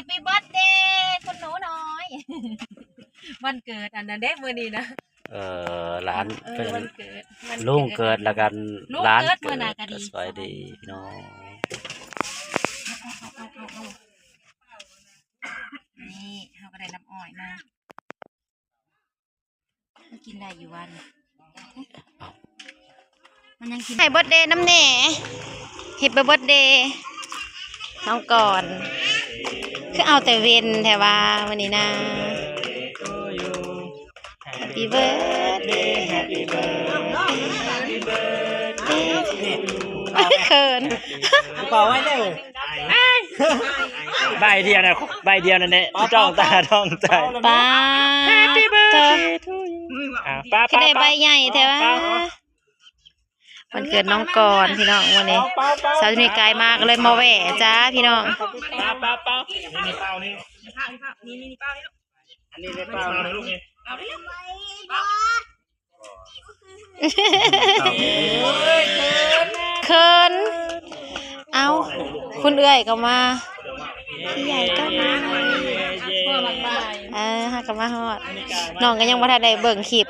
ปปี้เบิร์ธเดย์คุณหนูน้อยวันเกิดอันนั้นเด็กมื้อนี้นะร้านเป็น วันเกิดลุงเกิดแล้วกันร้านเกิดสบายดีพี่น้องนี่เขาก็ได้น้ำอ้อยมากินได้อยู่วันมันยังกินให้เบิร์ธเดย์น้ำแหน่เฮปปี้เบิร์ธเดย์น้องก่อนคือเอาแต่เว้นแต่ว่าวันนี้นะ Happy birthday Happy birthday เขินเป่าไว้เร็วใบเดียวนะใบเดียวนั่นแหละจ้องตาจ้องใจป้า Happy birthday to you ป้าได้ใบใหญ่แท้ว่าวันเกิดน้องก่อนพี่น้องวันนี้สาวมีกายมากเลยมาแหวะจ้าพี่น้องป้านี่เป้านี่นี่เป้านี่อันนี้เป้าเลยลูกนี่เขินเอาคุณเอื้อยก็มาพี่ใหญ่ก็มาฮะก็มาฮอดน้องก็ยังบ่ทันได้เบิ่งคลิป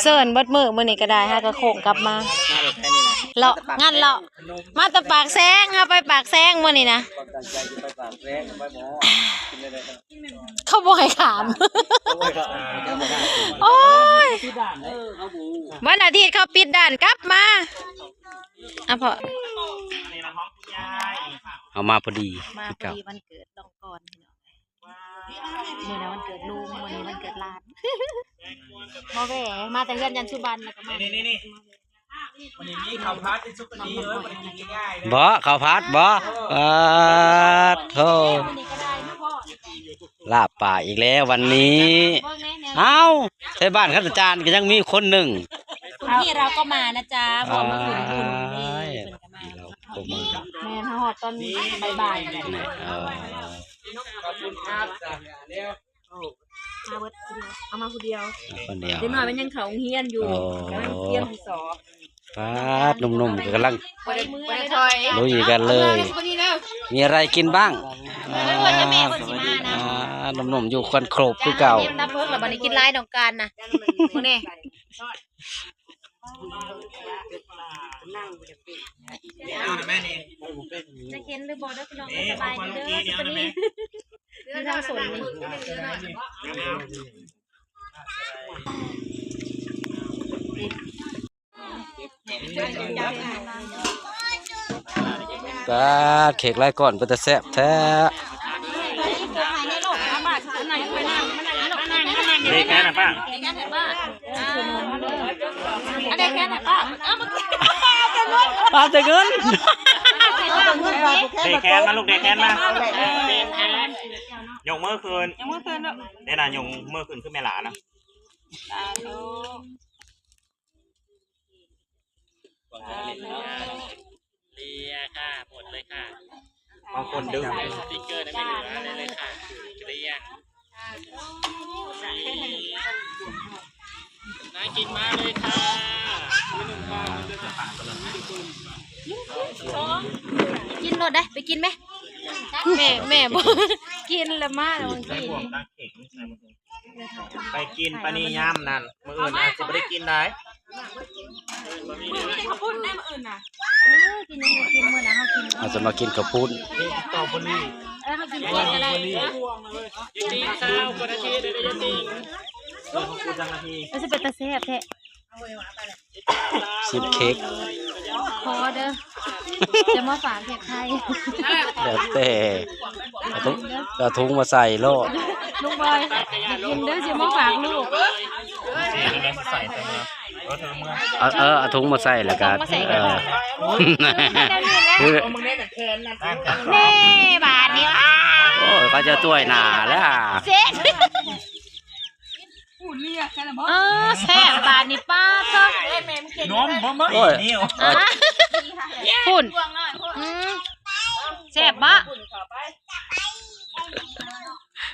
เซิร์นเบิดมื้อนี้ก็ได้ฮะก็โค้งกลับมาเลาะงั้นเลาะมาแต่ปากแซงฮะไปปากแซงมื้อนี้นะเขาบ่ให้ขามโอ้ยวันอาทิตย์เขาปิดด่านกลับมาอ่ะพอเอามาพอดีมาพอดีวันเกิดน้องก่อนมื้อนั้นวันเกิดลุงมื้อนี้วันเกิดหลานมาแหวมาแต่เฮือนยันสุบันแล้วก็มานี่วันนี้มีข้าวผัดที่ซุปเปอร์ดีวันนี้กินง่ายๆบ่ข้าวผัดบ่โธ่ลาบป่าอีกแล้ววันนี้เอ้าใช่บ้านข้าราชการก็ยังมีคนหนึ่งที่เราก็มานะจ๊ะพอมาอุ่นแม่ฮอดตอนบ่ายๆนี่ขอบคุณครับเดี๋ยวเอามาคนเดียวเดี๋ยวหน่อยมันยังเขาเฮียนอยู่เฮียนที่สอบหนุ่มๆกำลังลุยกันเลยมีอะไรกินบ้างหนุ่มๆอยู่ควันโครบคือเก่าน้ำเพิ่งหรือบันนี้กินไล่ดองการนะพวกนี้จะเข็นหรือบอได้พี่น้องสบายดีเด้อสบายดีมีทางสวนนี่ก็เค้กไล่ก่อนเป็นแต่แซ่บแท้เด็กแค่ไหนป้าอะไรแค่ไหนป้าเอาแต่เงินเด็กแค่มาลูกเด็กแค่มายงเมื่อคืนได้นะยงเมื่อคืนขึ้นแม่หลานะเลียค่ะหมดเลยค่ะบางคนดึงสติ๊กเกอร์ได้ไม่เหลือเลยค่ะเลียน่ากินมากเลยค่ะกินรถได้ไปกินไหมแม่บอกกินละมากเลยไปกินปานีย่ำนั่นมื้ออื่นอาจจะไม่ได้กินได้เขาพูดได้มื้ออื่นน่ะกินยังกินมื้อนะเขากินอาจจะมากินกับปุ้นต่อบุรีเขากินอะไรยังดีข้าวกระเทียมเลยยังดีคุณจังนาทีจะเป็นตาแซ่บแท้ชิมเค้กคอเด้อจะมาฝากแขกไทยเดี๋ยวแต่เอาถุงมาใส่โลดลุงบอยกินเด้อจะมาฝากลูกใส่แต่เอาถุงมาใส่แล้วกันนี่บาทนี้โอ้ก็จะต้วยหนาแล้วแซ่บบาทนี่ป้าเจ้าน้มบ่นี่ฝุ่นแซ่บมะ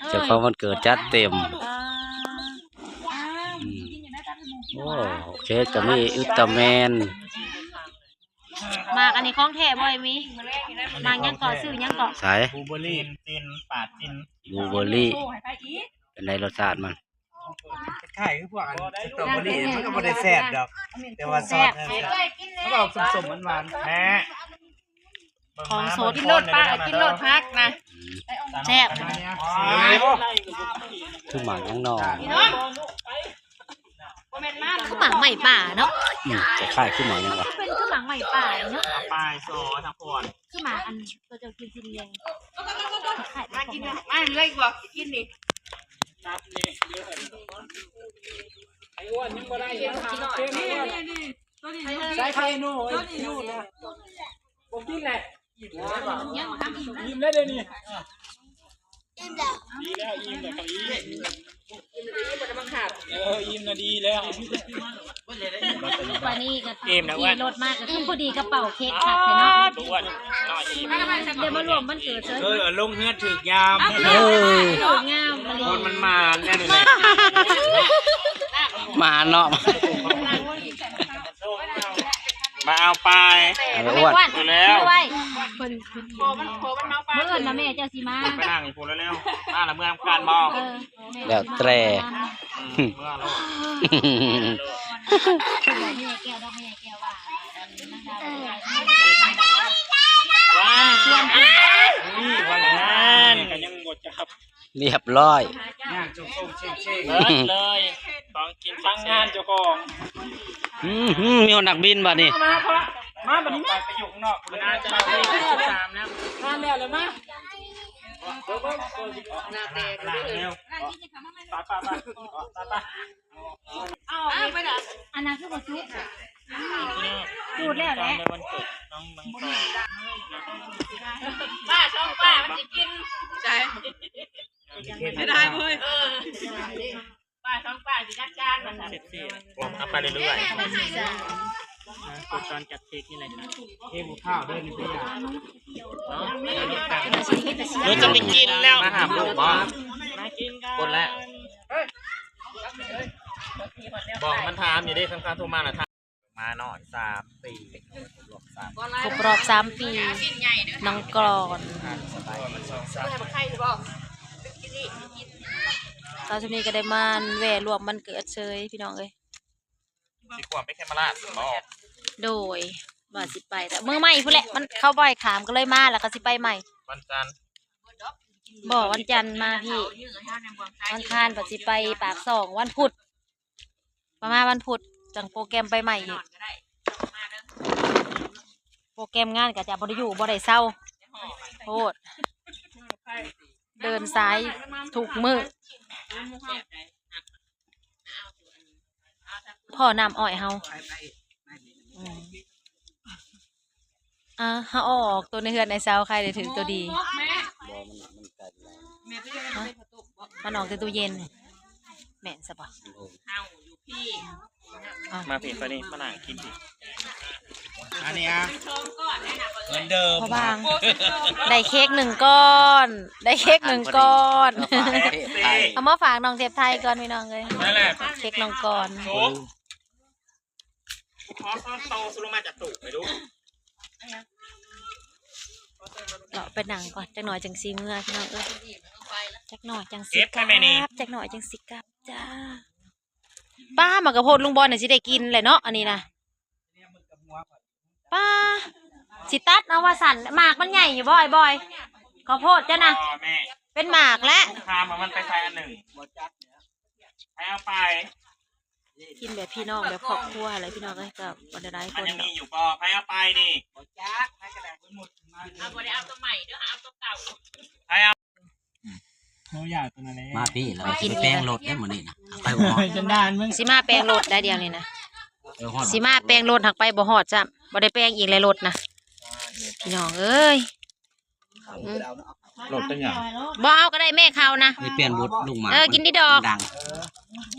เจ้าของวันเกิดจัดเต็มโอ้เค้กจะมีอุลตร้าแมนมากอันนี้ของแท้บ่อยมี มากยังเกาะซื้อยังเกาะ สาย บูเบอรี่จินปาดจิน บลูเบอร์รี่เป็นไรรสชาติมัน คล้ายๆคือพวกสตรอเบอรี่มันก็บ่ได้แซ่บดอกแต่ว่าซอสมันก็ออกสมๆหวานๆแม่ ของสด กินโลดป้ากินโลดพักนะ แซ่บ คือหมากยังนอง คือหมังใหม่ป่าเนาะ จะคล้ายคือหมากยังวะ เป็นคือหมังใหม่ป่าเนาะ ปลายซอทั้งพวน คือหมาอันตัวเจ้ากินสีแดง มากินมาเลยบอกกินดิ ไอ้อ้วนยังบ่ได้ยังหาเกมนี้ใส่ไข่นู่นนู่นนะผมกินแหละอิ่มแล้วเดี๋ยวนี้อิ่มแล้วอิ่มแล้วครับอิ่มนะดีแล้ว วันนี้ก็ขี่รถมากก็คือพอดีกระเป๋าเค้กค่ะเนาะ อ้วนน้อยอิ่ม เดี๋ยวมารวมมันเกิดเฉย ลงเฮือถึกยาม โดดงามมาเลย คนมันมาแน่นเลย มาเนาะ มาเอาไป เอาไปอ้วน ดูแล้ว ไว้ โผล่มันเมาปลา เมื่อเอิญนะแม่เจ้าสิมา ไปนั่งพูดแล้วมาละเมืองการมอง แล้วแตร เมื่อโลก แม่แก้วดอกแม่แก้วว่า ว้าวันนั้นก็ยังหมดจับ เรียบร้อย ย่างจุกๆเช่งๆเลยต้องกินทั้งงานเจ้าของ มีคนนักบินบ่นี่ มาบัดนี้ไปอยู่ข้างนอกมันน่าจะเอาไป13นะ ทานแล้วเลยมั้ย หน้าแตก หลังเร็วไปเอาไปด่ะ อันนั้นคือบ่จุกพูดแล้วแหละ ในวันเกิดน้องมังกร ป้าช่องป้ามันจะกินใจไม่ได้เว้ยป้าช่องป้าจะจัดการมัน เสร็จสิเอาไปเรื่อยๆกดตอนจัดเค้กนี่แหละเค้กหมูข้าวด้วยนี่พี่ยาเราจะไปกินแล้วมาหาลูกบ้างมากินกันคนแล้วบอกมันถามอยู่ได้สำคัญโทรมาหน่อยมาหน่อย3 ปีครบรอบ3 ปีน้องกรอนตอนนี้ก็ได้มาแหวรวมมันเกิดเชยพี่น้องเอ้ย สิขวบไปแค่มาลาดบอก โดยว่าสิไปแต่เมื่อใหม่พู้นแหละมันเข้าบ่อยขามก็เลยมาแล้วก็สิไปใหม่ วันจันทร์ บอกวันจันทร์มาพี่วันคานปัดสิไปปากสองวันพุธประมาณวันพุธจังโปรแกรมไปใหม่อีกโปรแกรมงานก็จะบ่ได้อยู่บ่ได้เศร้าโทษเดินสายถูกมือพ่อนำอ้อยเฮาเฮาออกตัวในเฮือนในเซาใครได้ถึงตัวดีมันออกจากตู้เย็นแม่นสบาย มาผิดไปนี่มาหนังกินดิอันนี้อ่ะเหมือนเดิม พอบางได้เค้ก1 ก้อนได้เค้ก1 ก้อนเอามาฝากน้องเทพไทยก่อนพี่น้องเลย นั่นแหละ เค้กน้องก่อน โซ่โตสุลงมาจากตุกไปดู เราไปหนังก่อนจักหน่อยจังสีเมื่อพี่น้องเอ้ยจักหน่อยจังสี เก็บ กลั ให้แม่นี่ บจักหน่อยจังสีกลับจ้าป้ามากระโพดลุงบอลน่ะสิได้กินเลยเนาะอันนี้นะป้าสิตัดเอาว่าสั่นหมากมันใหญ่อยู่บ่อยข้าวโพดจ้ะนะ แม่ เป็นหมากแล้ว พามันไปใส่อันหนึ่งให้เอาไป กินแบบพี่น้องแบบครอบครัวอะไรพี่น้องเอ้ยกับวันใดค มัน น ยัง เนาะ มีอยู่ปอให้เอาไปนี่ เอาไปเอาตัวใหม่เด้อเอาตัวเก่า ให้เอาเขาอยากตัวนั้น มาพี่เราสิแป้งรถได้หมดนี่นะไปบ่ จนด้านมึง สิมาแปลงรถได้เดียวนี่นะสิมาแปลงรถหักไปบ่ฮอดจ้ะบ่ได้แปลงอีกเลยรถนะพี่น้องเอ้ย รถเป็นอย่าง บ่เอาก็ได้แม่เขานะ นี่เปลี่ยนบุตรลุงมา กินดิดอก ดัง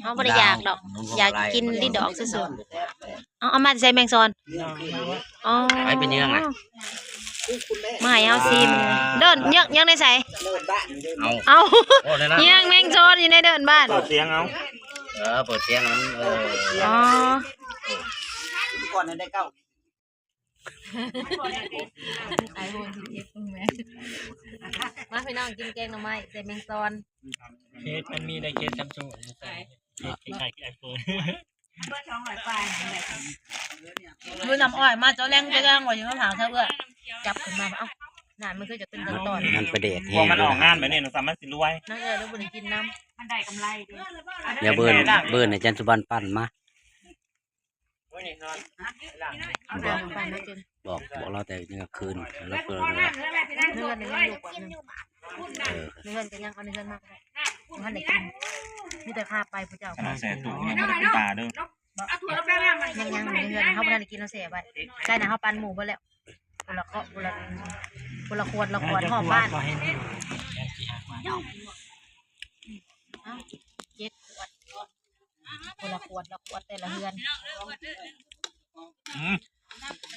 เขาบ่ได้อยากดอก อยากกินดิดอกซื่อๆเอามาใส่แมงซอนอ๋อ ไปเป็นยังไง มาให้เอาซิมเดินยังในใส่ เอา เอา โอ้เลยนะ ยังแมงซอนอยู่ในเดินบ้าน เปิดเสียงเอา เปิดเสียงนั้นอ๋อ ไอโฟน17มึงแม่มาพี่น้องกินแกงหน่อไม้ใส่แมงซอน เคสมันมีได้เคสซัมซุงใส่เคสใช่ไอโฟน เพื่อช่องหลายปลาย มือน้ำอ้อยมาเจ้าแรงว่าอยู่ข้างหลังเธอเพื่อจับขึ้นมาเอ้าหนานมันคือจะเป็นตอน มันไปเดท กลัวมันออกงานไปเนี่ยสามารถสิรวย นั่งแล้วบ่ได้กินน้ำ มันได้กำไรด้วย อย่าเบิ่นในจันทร์สุบรรณปั้นมา เอาน้ำไปนะจิน บอกเราแต่ยังคืนแล้วเพิ่น เนื้อในยังลูกกว่านึง เออ เนื้อจะยังเอาเนื้อมากเลยมันได้กินมีแต่ข้าไปพระเจ้า ขนาดแสนถูกเนี่ยมันเป็นตาเด้อ เอาถั่วแล้วแป้งมัน ยังเนื้อเขาบ่ได้กินเอาเสียไปใช่นะเขาปั่นหมูไปแล้วคนละขวดหอมบ้าน7 ขวดคนละขวดแต่ละเฮือน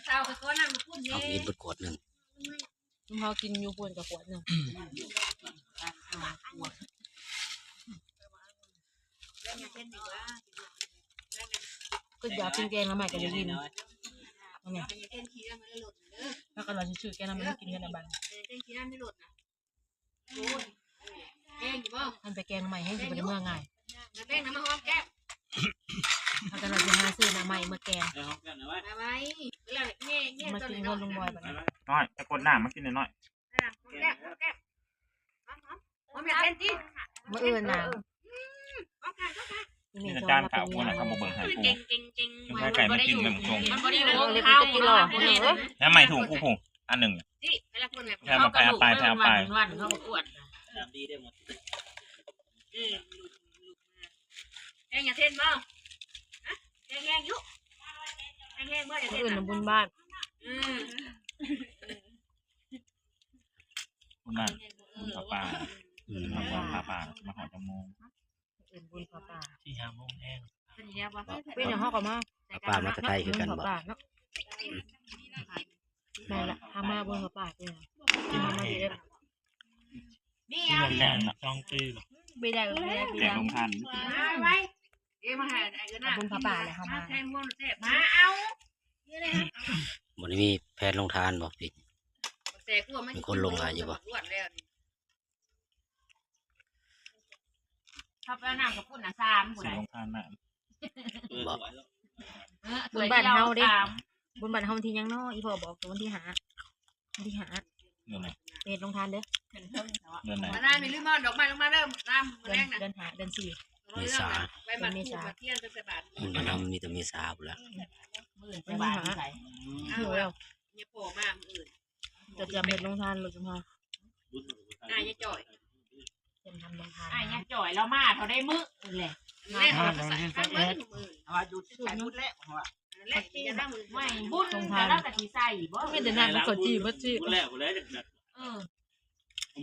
เช้าไปก้อนน้ำพุ่น เอาอีกบดขวดหนึง เขากินอยู่พุ่นกับขวดนึงก็อยากกินแกงแล้วใหม่ก็จะกินเนี่ยแล้วก็เราจะชื่อแกงแล้วไม่กินกันในบ้านมันไปแกงใหม่ให้อยู่ในเมืองง่ายถ้าแต่เราจะหาซื้อน้ำใหม่มาแกงมากินคนลุงบอยแบบนี้ น้อยแต่กดหน้ามากินน้อย เมื่ออื่นนะ นี่จานขาวคนน่ะเขาบ่เบิ่งให้กู เก่ง ถ้าไก่มากินแบบชง มันบริโภค เลย ข้าว จะกินหรอ แล้วไม่ถูกกูผงอันหนึ่ง ที่เวลาคนแบบ แพ้มาแพ้ไปแพ้ไป วันเขาอวดแกงอย่าเท่นมั้งแกงยุแกงเมื่ออย่า เมื่ เท่ อน อื่นน้ำบุญบ้าน คุณน่ะปลา อืม ปลามาหอจมูก อื่นบุญป่า ที่หาโมงแห้ง เป็นอย่างนี้ป่ะ เป็นอย่างห้องกับมา ป้ามาตะไคร้คือกันบ่ ป่าเนาะแม่ละทำมาบุญป่าเป็นทำมาดีเลย นี่ ที่ เอา มันแรงช่องตื้อ ไม่ได้ แกงลงทัน ไว้เดี๋ยวมาหาไอ้กันนะ บุญป่าเลยเขามา แทงม่วงเจ็บมาเอา บ่ได้มีแพทย์ลงทานบ่พี่ แต่กลัวมัน มีคนลงหลายอยู่บ่ ชอบแล้วน้ำกับพุ่นอ่ะ3ผู้ เสี ใด ยลงทานน่ะ บ่ บุญบ้านเฮาดิบุญบ้านเฮาที่ยังน้ออีพ่อบอกตัววันที่หา เดือนไหน เป็ดลงทานเด้อ เดือนไหน มาได้มีลืมมอนดอกไม้ลงมาเริ่มน้ำ เดื แรงนะ อนหาเดือน4 ไปมาถูกมาเที่ยงเป็นสบาย มันทำมีแต่เมษาพุ่นละ เดือนหาหิวแล้ว เนี่ยโผล่มาอื่น จะจำเห็ดลงทานเลยจุ๊มา นายจ่อย เต็มทำลงทาน นายจ่อยแล้วมาเขาได้มื้อเลยแม่เขาใส่ข้าวมื้อมือ ว่าอยู่ที่บุญแล้วว่า แรกที่จะได้มือไม่บุญแต่ละกะทิใส่บ่ ไม่เดินทางมันขอจีบจี แล้วแล้วจากนั้น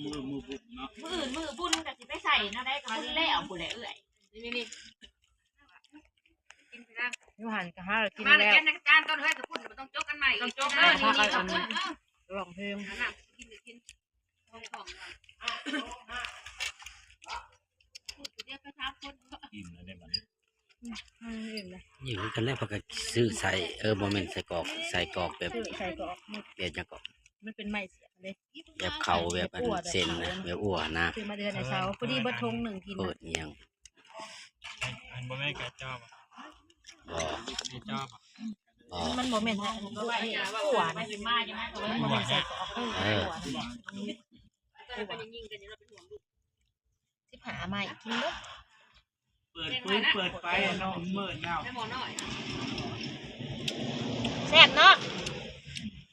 มือ มือปุ๊บเนาะ มือบุญกะทิไปใส่นะได้กับบุญแล้วบุญแล้วเอื่อยนี่กินไปแล้ว ยูหันกับห้ากิน มา แล้ว แกนในจานต้นเฮ้ยกับพุ่นมันต้องจกกันใหม่ต้องจกเลยนี่ต้องจก ลองเพลง น้ำกินของเดี๋ยวไปท้าคน อิ่มแล้วได้มัน อยู่กันแล้วเพอก็ซื้อใส่บ่แม่นใส่กรอกแบบ ใส่กรอก แบบจังกรอก มันเป็นไม้เสียเลย แบบเข่าแบบอันเส้นนะแบบอ้วนนะ ซื้อมาเดือนในเช้าพอดีบัตรทง1กิน เปิดอีหยัง อันบ่แม่กระจอบ บ่ กระจอบ บ่ มันโมเมนต์ฮะ หัวมันเป็นมาใช่ไหม มันโมเมนต์ใส่กรอก เป็นยิงกันเราเป็นห่วงลูก 15ไม้กินเด้อ เปิดปืนเปิดไฟน้องเมินแล้ว ให้หมอหน่อย แซ่บเนาะ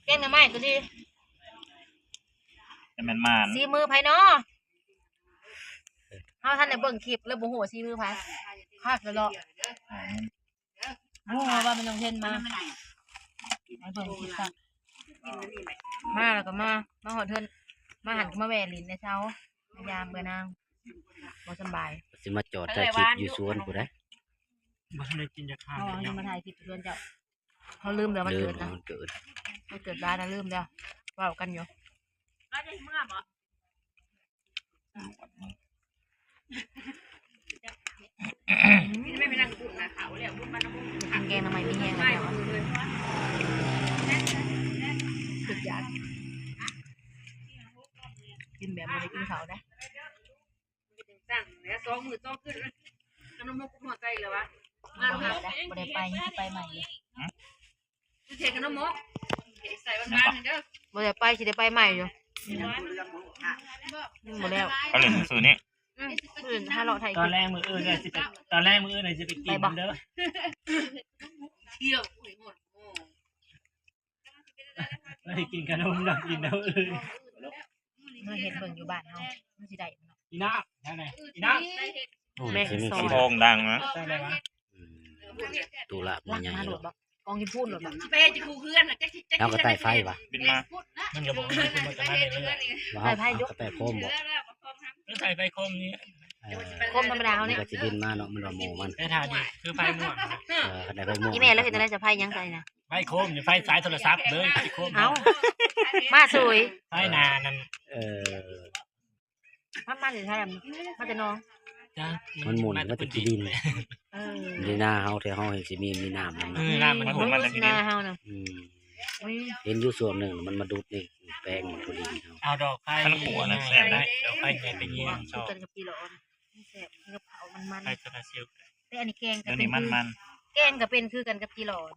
แกงหน่อไม้ก็ดี แต่มันมาน ซีมือไผเนาะเฮาท่านได้เบิ่งคลิปแล้วบ่ฮู้ว่าซีมือไผคักแล้วเนาะฮู้ว่ามันต้องเห็นมาให้เบิ่งคลิปซักมาแล้วก็มาฮอดเทินมาหันก็มาแว่ลิ้นในเช้ายามเบื่อนางบ่สบาย สิมาจอดถ่ายคลิปอยู่สวนผู้ใด บ่ได้กินจะข้าว เฮาเอามาถ่ายคลิปเพื่อนเจ้าเขาลืมแล้วมัน ลื เกิ ม ดนะ มันเกิด มันเกิดบ้านนะลืมแล้วเว้ากันอยู่ เราจะเมื่อบ่ไม่เป็นนักบุญนะเขาเรียกบุญบ้านน้ำบุญ กินแกงหน่อไม้มีแห้ง ไม่ แล้ว เลย กินแบบบ่ได้กินข้าวได้สั่งแล้ว2 มื้อ2 คืนขนมมกหัวใจแล้ววะมาแล้วครับบ่ได้ไปใหม่เลยเทขนมมกใส่บ้านๆเด้อบ่ได้ไปสิได้ไปใหม่อยู่บ่แล้ว ก็เลยซื้อนี่ อื่นถ้าเราไทย ตอนแรกมืออื่นเนี่ยสิไปตอนแรกมืออื่นเนี่ยจะไปกินเด้อ เที่ยวโอ้ยหมดโอ้ ไม่ได้กินขนมดอกกินเด้ออื่น เมื่อเห็นเบิ่งอยู่บ้านเฮามันสิได้ อีน่าใช่ไหมอีน่า โอ้ยสิมี ลำโพงดังนะ ใช่ไหมวะ ตุละมันใหญ่ มาโด เนาะ ดบ่กองกินพูดโดดบ่ ไปจะคู่เพื่อนอ่ะจะ เอากระต่ายไฟวะ บินมา มันก็บอกว่ามันจะมาเรื่อย ว่าเอากระต่ายโคมบ่ ๆแล้วใส่ไฟคมนี้ โคมธรรมดาเฮานี่ ก็สิบินมาเนาะมันว่าหมูมัน ไฟทาดีคือไฟม่วง กระต่ายไฟม่วง อีแม่แล้วเฮ็ดจังได๋จะไผยังใส่นะ ไฟโคมเนี่ยไฟสายโทรศัพท์เลยไฟโคม เอ้ามาสวย ไฟนานั่น เออ มาสิใช่มาจะน้อง จ้า มันหมุนก็จะดิน เออ ในหน้าเฮาแถวเฮาเห็นสิมีน้ำมัน เออน้ำมัน มัน โห บ่ ด มันหน้าเฮาน่ะ เห็นอยู่ส่วนหนึ่งมันมาดูดนี่แป้งมันพอดีเฮา เอาดอกไฟได้ดอกไฟใหญ่ไปเงี้ยช สุ อก บ กันกับปีละออนแซ่บกับเผามัน ไฟโซลาเซลล์ แต่อันนี้แกงก็ เดี๋ยว เป็ นี้ น มัน แกงก็เป็นคือกันกับปีละออน